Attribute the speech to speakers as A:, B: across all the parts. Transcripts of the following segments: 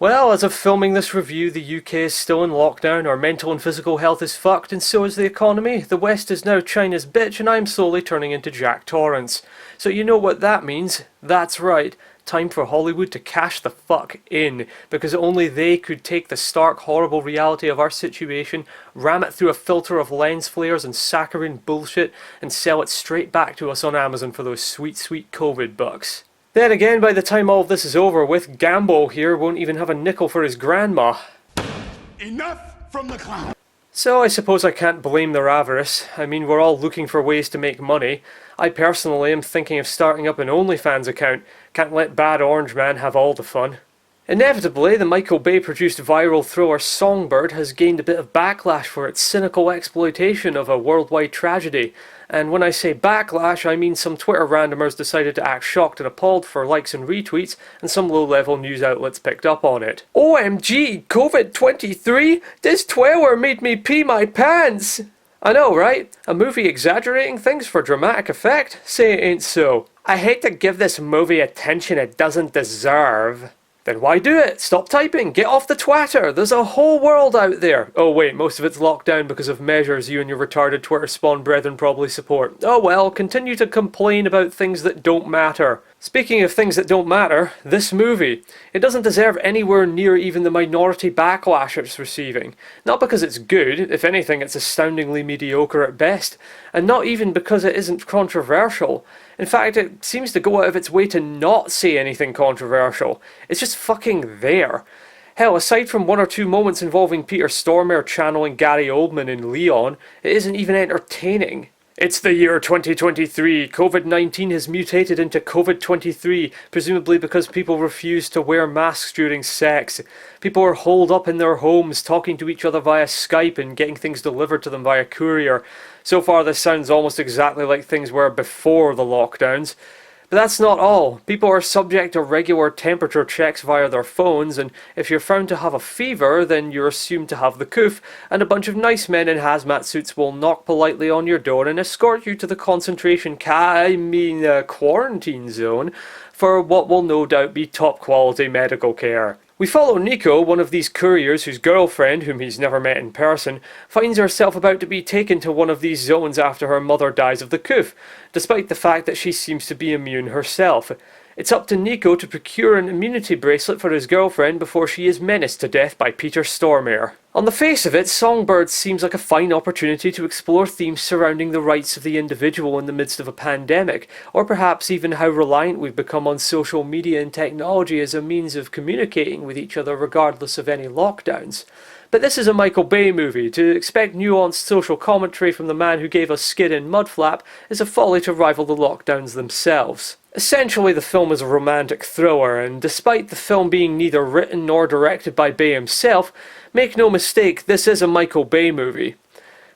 A: Well, as of filming this review, the UK is still in lockdown, our mental and physical health is fucked, and so is the economy. The West is now China's bitch, and I'm slowly turning into Jack Torrance. So you know what that means? That's right. Time for Hollywood to cash the fuck in, because only they could take the stark, horrible reality of our situation, ram it through a filter of lens flares and saccharine bullshit, and sell it straight back to us on Amazon for those sweet, sweet COVID bucks. Then again, by the time all of this is over with, Gambo here won't even have a nickel for his grandma.
B: Enough from the clown!
A: So I suppose I can't blame their avarice. I mean, we're all looking for ways to make money. I personally am thinking of starting up an OnlyFans account. Can't let Bad Orange Man have all the fun. Inevitably, the Michael Bay-produced viral thriller Songbird has gained a bit of backlash for its cynical exploitation of a worldwide tragedy. And when I say backlash, I mean some Twitter randomers decided to act shocked and appalled for likes and retweets, and some low-level news outlets picked up on it. OMG, COVID-23? This tweller made me pee my pants! I know, right? A movie exaggerating things for dramatic effect? Say it ain't so. I hate to give this movie attention it doesn't deserve. Then why do it? Stop typing. Get off the twatter. There's a whole world out there. Oh wait, most of it's locked down because of measures you and your retarded Twitter spawn brethren probably support. Oh well, continue to complain about things that don't matter. Speaking of things that don't matter, this movie. It doesn't deserve anywhere near even the minority backlash it's receiving. Not because it's good, if anything it's astoundingly mediocre at best, and not even because it isn't controversial. In fact, it seems to go out of its way to not say anything controversial. It's just fucking there. Hell, aside from one or two moments involving Peter Stormare channeling Gary Oldman in Leon, it isn't even entertaining. It's the year 2023. COVID-19 has mutated into COVID-23, presumably because people refuse to wear masks during sex. People are holed up in their homes, talking to each other via Skype and getting things delivered to them via courier. So far this sounds almost exactly like things were before the lockdowns. But that's not all. People are subject to regular temperature checks via their phones, and if you're found to have a fever, then you're assumed to have the coof, and a bunch of nice men in hazmat suits will knock politely on your door and escort you to the quarantine zone for what will no doubt be top quality medical care. We follow Nico, one of these couriers whose girlfriend, whom he's never met in person, finds herself about to be taken to one of these zones after her mother dies of the coof, despite the fact that she seems to be immune herself. It's up to Nico to procure an immunity bracelet for his girlfriend before she is menaced to death by Peter Stormare. On the face of it, Songbird seems like a fine opportunity to explore themes surrounding the rights of the individual in the midst of a pandemic, or perhaps even how reliant we've become on social media and technology as a means of communicating with each other regardless of any lockdowns. But this is a Michael Bay movie. To expect nuanced social commentary from the man who gave us Skid and Mudflap is a folly to rival the lockdowns themselves. Essentially, the film is a romantic thriller, and despite the film being neither written nor directed by Bay himself, make no mistake, this is a Michael Bay movie.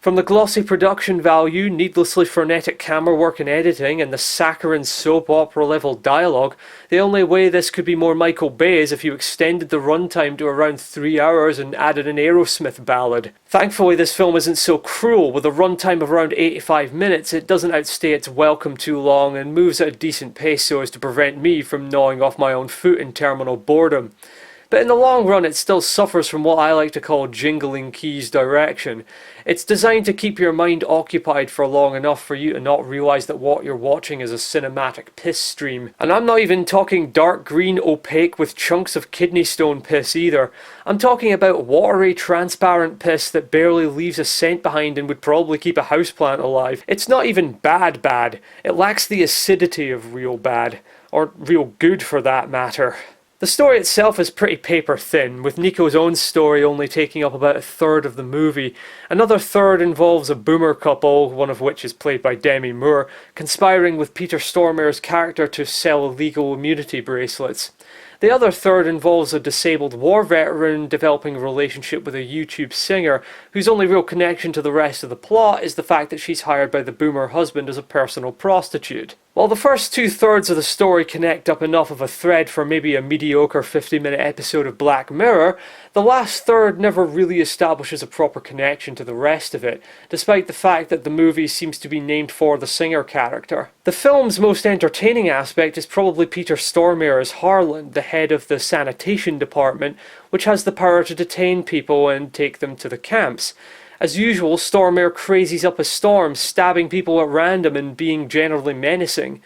A: From the glossy production value, needlessly frenetic camera work and editing, and the saccharine soap opera level dialogue, the only way this could be more Michael Bay is if you extended the runtime to around 3 hours and added an Aerosmith ballad. Thankfully this film isn't so cruel. With a runtime of around 85 minutes, it doesn't outstay its welcome too long and moves at a decent pace so as to prevent me from gnawing off my own foot in terminal boredom. But in the long run it still suffers from what I like to call jingling keys direction. It's designed to keep your mind occupied for long enough for you to not realise that what you're watching is a cinematic piss stream. And I'm not even talking dark green opaque with chunks of kidney stone piss either. I'm talking about watery transparent piss that barely leaves a scent behind and would probably keep a houseplant alive. It's not even bad. It lacks the acidity of real bad. Or real good for that matter. The story itself is pretty paper thin, with Nico's own story only taking up about a third of the movie. Another third involves a boomer couple, one of which is played by Demi Moore, conspiring with Peter Stormare's character to sell illegal immunity bracelets. The other third involves a disabled war veteran developing a relationship with a YouTube singer, whose only real connection to the rest of the plot is the fact that she's hired by the boomer husband as a personal prostitute. While the first two-thirds of the story connect up enough of a thread for maybe a mediocre 50-minute episode of Black Mirror, the last third never really establishes a proper connection to the rest of it, despite the fact that the movie seems to be named for the singer character. The film's most entertaining aspect is probably Peter Stormare as Harlan, the head of the sanitation department, which has the power to detain people and take them to the camps. As usual, Stormare crazies up a storm, stabbing people at random and being generally menacing.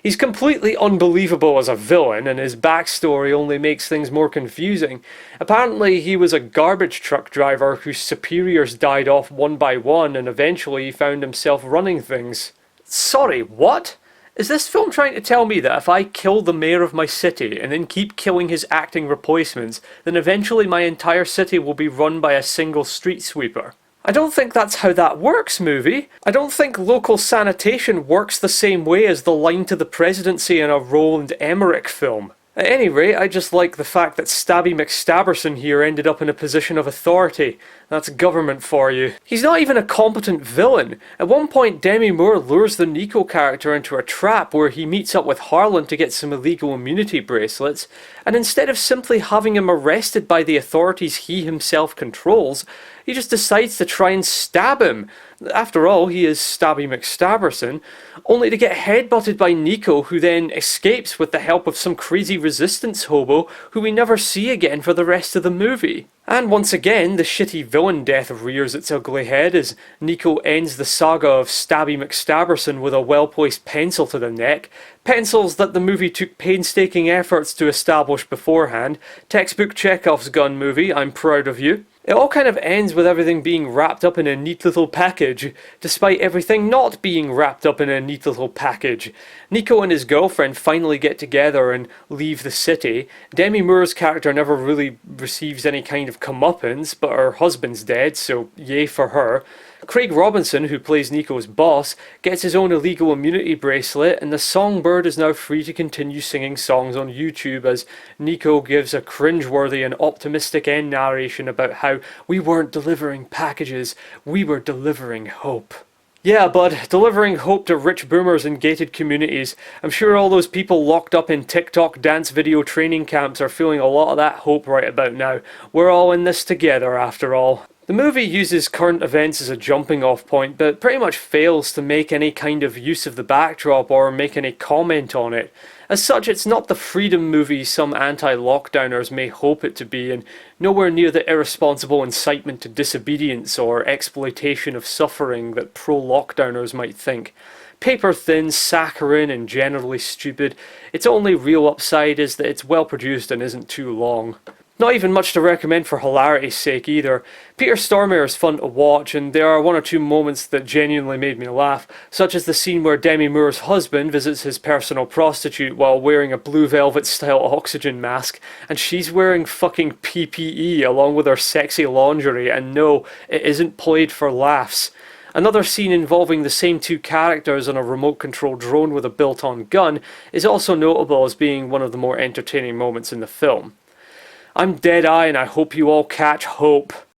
A: He's completely unbelievable as a villain, and his backstory only makes things more confusing. Apparently, he was a garbage truck driver whose superiors died off one by one, and eventually he found himself running things. Sorry, what? Is this film trying to tell me that if I kill the mayor of my city and then keep killing his acting replacements, then eventually my entire city will be run by a single street sweeper? I don't think that's how that works, movie. I don't think local sanitation works the same way as the line to the presidency in a Roland Emmerich film. At any rate, I just like the fact that Stabby McStabberson here ended up in a position of authority. That's government for you. He's not even a competent villain. At one point, Demi Moore lures the Nico character into a trap where he meets up with Harlan to get some illegal immunity bracelets, and instead of simply having him arrested by the authorities he himself controls, he just decides to try and stab him. After all, he is Stabby McStabberson, only to get headbutted by Nico, who then escapes with the help of some crazy resistance hobo who we never see again for the rest of the movie. And once again, the shitty villain death rears its ugly head as Nico ends the saga of Stabby McStabberson with a well-placed pencil to the neck, pencils that the movie took painstaking efforts to establish beforehand. Textbook Chekhov's gun movie, I'm proud of you. It all kind of ends with everything being wrapped up in a neat little package, despite everything not being wrapped up in a neat little package. Nico and his girlfriend finally get together and leave the city. Demi Moore's character never really receives any kind of comeuppance, but her husband's dead, so yay for her. Craig Robinson, who plays Nico's boss, gets his own illegal immunity bracelet, and the Songbird is now free to continue singing songs on YouTube as Nico gives a cringeworthy and optimistic end narration about how we weren't delivering packages, we were delivering hope. Yeah, bud, delivering hope to rich boomers in gated communities. I'm sure all those people locked up in TikTok dance video training camps are feeling a lot of that hope right about now. We're all in this together, after all. The movie uses current events as a jumping off point, but pretty much fails to make any kind of use of the backdrop or make any comment on it. As such, it's not the freedom movie some anti-lockdowners may hope it to be, and nowhere near the irresponsible incitement to disobedience or exploitation of suffering that pro-lockdowners might think. Paper-thin, saccharine, and generally stupid, its only real upside is that it's well produced and isn't too long. Not even much to recommend for hilarity's sake either. Peter Stormare is fun to watch, and there are one or two moments that genuinely made me laugh, such as the scene where Demi Moore's husband visits his personal prostitute while wearing a Blue Velvet style oxygen mask, and she's wearing fucking PPE along with her sexy lingerie, and no, it isn't played for laughs. Another scene involving the same two characters on a remote-controlled drone with a built-on gun is also notable as being one of the more entertaining moments in the film. I'm DeadEye, and I hope you all catch hope.